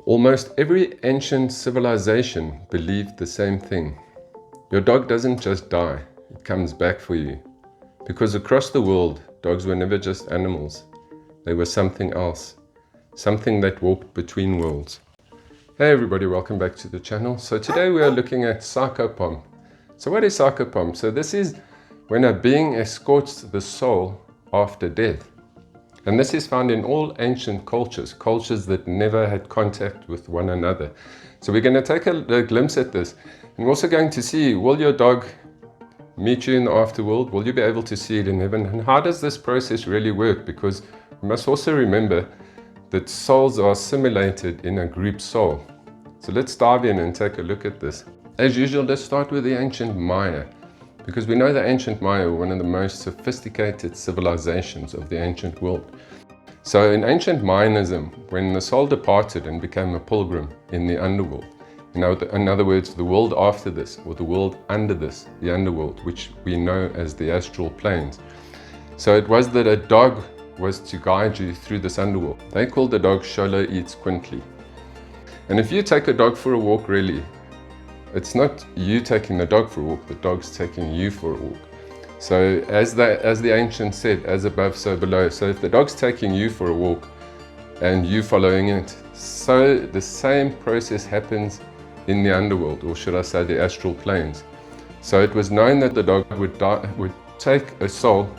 Almost every ancient civilization believed the same thing. Your dog doesn't just die, it comes back for you. Because across the world, dogs were never just animals. They were something else, something that walked between worlds. Hey everybody, welcome back to the channel. So today we are looking at Psychopomp. So what is Psychopomp? So this is when a being escorts the soul after death. And this is found in all ancient cultures that never had contact with one another. So we're going to take a glimpse at this. And we're also going to see, will your dog meet you in the afterworld? Will you be able to see it in heaven? And how does this process really work? Because we must also remember that souls are assimilated in a group soul. So let's dive in and take a look at this. As usual, let's start with the ancient Maya, because we know the ancient Maya were one of the most sophisticated civilizations of the ancient world. So in ancient Mayanism, when the soul departed and became a pilgrim in the underworld, in other words, the world after this, or the world under this, the underworld, which we know as the astral planes. So it was that a dog was to guide you through this underworld. They called the dog Xoloitzcuintli. And if you take a dog for a walk, really, it's not you taking the dog for a walk, the dog's taking you for a walk. So as the ancients said, as above, so below. So if the dog's taking you for a walk and you following it, so the same process happens in the underworld, or should I say the astral planes. So it was known that the dog would take a soul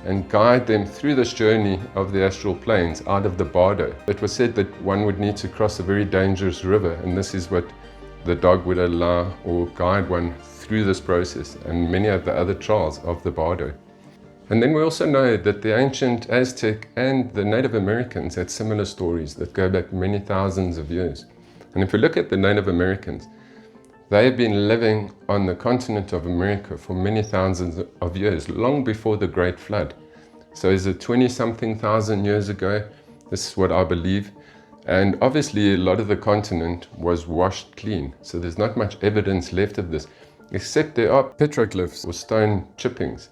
and guide them through this journey of the astral planes out of the bardo. It was said that one would need to cross a very dangerous river, and this is what the dog would allow or guide one through this process and many of the other trials of the bardo. And then we also know that the ancient Aztec and the Native Americans had similar stories that go back many thousands of years. And if we look at the Native Americans, they have been living on the continent of America for many thousands of years, long before the Great Flood. So is it 20-something thousand years ago? This is what I believe. And obviously a lot of the continent was washed clean. So there's not much evidence left of this, except there are petroglyphs or stone chippings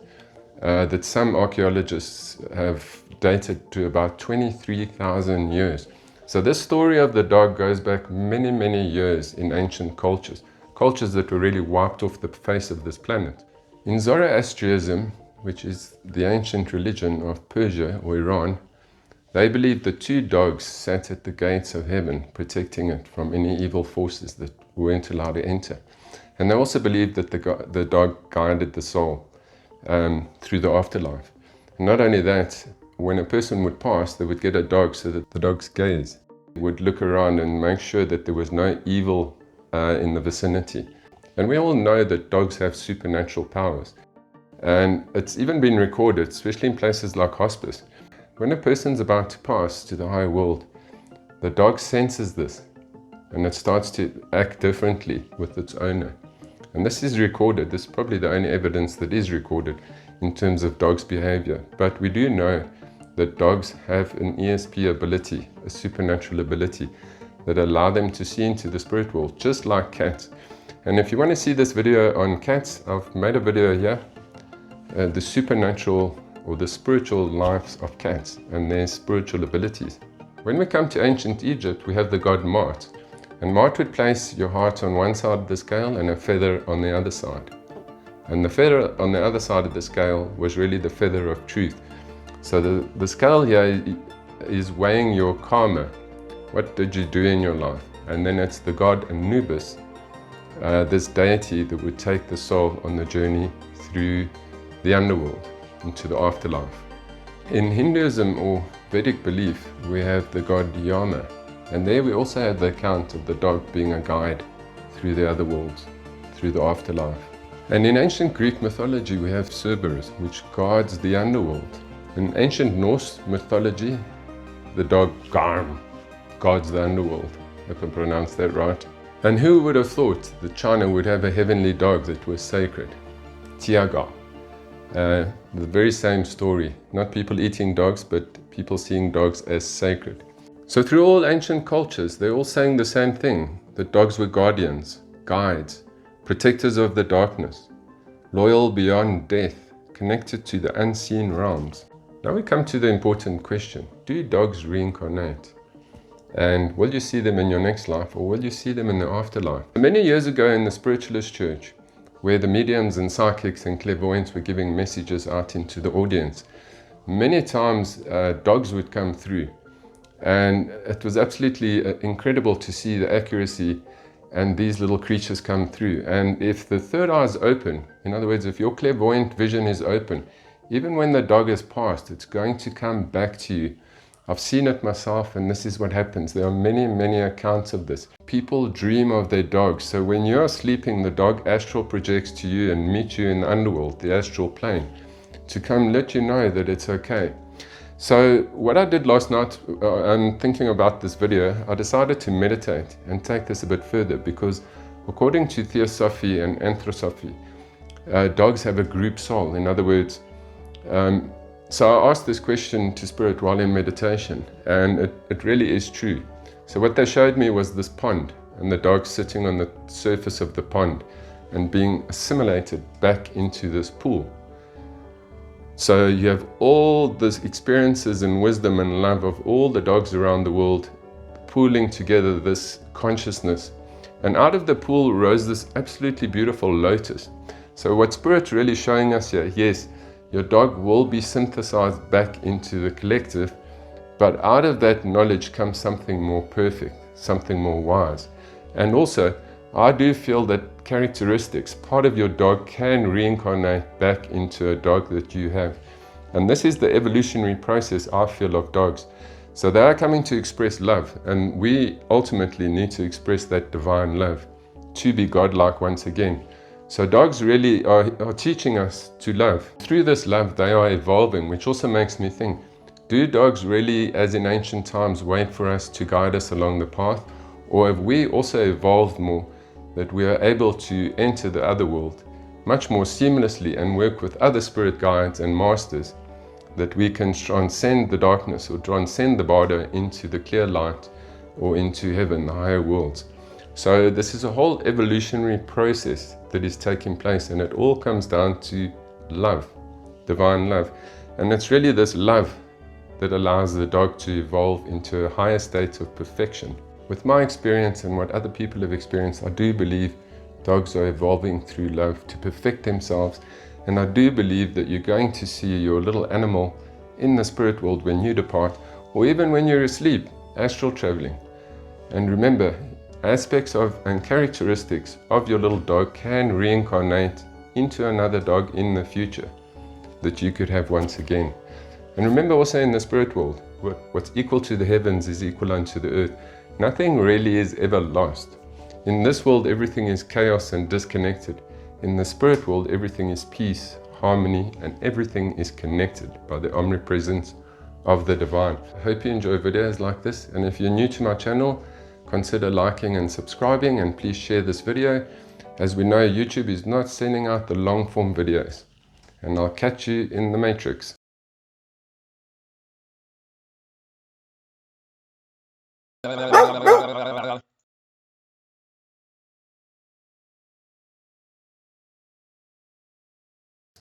that some archaeologists have dated to about 23,000 years. So this story of the dog goes back many, many years in ancient cultures that were really wiped off the face of this planet. In Zoroastrianism, which is the ancient religion of Persia or Iran, they believed that two dogs sat at the gates of heaven, protecting it from any evil forces that weren't allowed to enter. And they also believed that the dog guided the soul through the afterlife. And not only that, when a person would pass, they would get a dog so that the dog's gaze would look around and make sure that there was no evil in the vicinity. And we all know that dogs have supernatural powers. And it's even been recorded, especially in places like hospice. When a person's about to pass to the higher world, the dog senses this and it starts to act differently with its owner. And this is recorded. This is probably the only evidence that is recorded in terms of dogs' behavior. But we do know that dogs have an ESP ability, a supernatural ability, that allow them to see into the spirit world, just like cats. And if you want to see this video on cats, I've made a video here, the supernatural or the spiritual lives of cats and their spiritual abilities. When we come to ancient Egypt, we have the god Mart. And Mart would place your heart on one side of the scale and a feather on the other side. And the feather on the other side of the scale was really the feather of truth. So the scale here is weighing your karma. What did you do in your life? And then it's the god Anubis, this deity that would take the soul on the journey through the underworld into the afterlife. In Hinduism or Vedic belief, we have the god Garmr. And there we also have the account of the dog being a guide through the other worlds, through the afterlife. And in ancient Greek mythology, we have Cerberus, which guards the underworld. In ancient Norse mythology, the dog Garmr guards the underworld, if I pronounced that right. And who would have thought that China would have a heavenly dog that was sacred? Tiangou. The very same story. Not people eating dogs, but people seeing dogs as sacred. So through all ancient cultures, they're all saying the same thing, that dogs were guardians, guides, protectors of the darkness, loyal beyond death, connected to the unseen realms. Now we come to the important question, do dogs reincarnate? And will you see them in your next life, or will you see them in the afterlife? Many years ago in the Spiritualist church, where the mediums and psychics and clairvoyants were giving messages out into the audience, many times dogs would come through. And it was absolutely incredible to see the accuracy, and these little creatures come through. And if the third eye is open, in other words, if your clairvoyant vision is open, even when the dog has passed, it's going to come back to you. I've seen it myself, and this is what happens. There are many, many accounts of this. People dream of their dogs. So when you are sleeping, the dog astral projects to you and meet you in the underworld, the astral plane, to come let you know that it's okay. So what I did last night, and thinking about this video, I decided to meditate and take this a bit further, because according to Theosophy and Anthroposophy, dogs have a group soul. In other words, so I asked this question to Spirit while in meditation, and it really is true. So what they showed me was this pond, and the dog sitting on the surface of the pond and being assimilated back into this pool. So you have all these experiences and wisdom and love of all the dogs around the world pooling together this consciousness. And out of the pool rose this absolutely beautiful lotus. So what Spirit's really showing us here, yes, your dog will be synthesized back into the collective, but out of that knowledge comes something more perfect, something more wise. And also, I do feel that characteristics, part of your dog can reincarnate back into a dog that you have. And this is the evolutionary process, I feel, of dogs. So they are coming to express love, and we ultimately need to express that divine love to be godlike once again. So dogs really are teaching us to love. Through this love, they are evolving, which also makes me think, do dogs really, as in ancient times, wait for us to guide us along the path? Or have we also evolved more, that we are able to enter the other world much more seamlessly and work with other spirit guides and masters, that we can transcend the darkness or transcend the border into the clear light or into heaven, the higher worlds? So this is a whole evolutionary process that is taking place, and it all comes down to love, divine love. And it's really this love that allows the dog to evolve into a higher state of perfection. With my experience and what other people have experienced, I do believe dogs are evolving through love to perfect themselves. And I do believe that you're going to see your little animal in the spirit world when you depart, or even when you're asleep, astral traveling. And remember, aspects of and characteristics of your little dog can reincarnate into another dog in the future that you could have once again. And remember also, in the spirit world, what's equal to the heavens is equal unto the earth. Nothing really is ever lost. In this world, everything is chaos and disconnected. In the spirit world, everything is peace, harmony, and everything is connected by the omnipresence of the divine. I hope you enjoy videos like this, and if you're new to my channel, consider liking and subscribing, and please share this video. As we know, YouTube is not sending out the long form videos. And I'll catch you in the Matrix.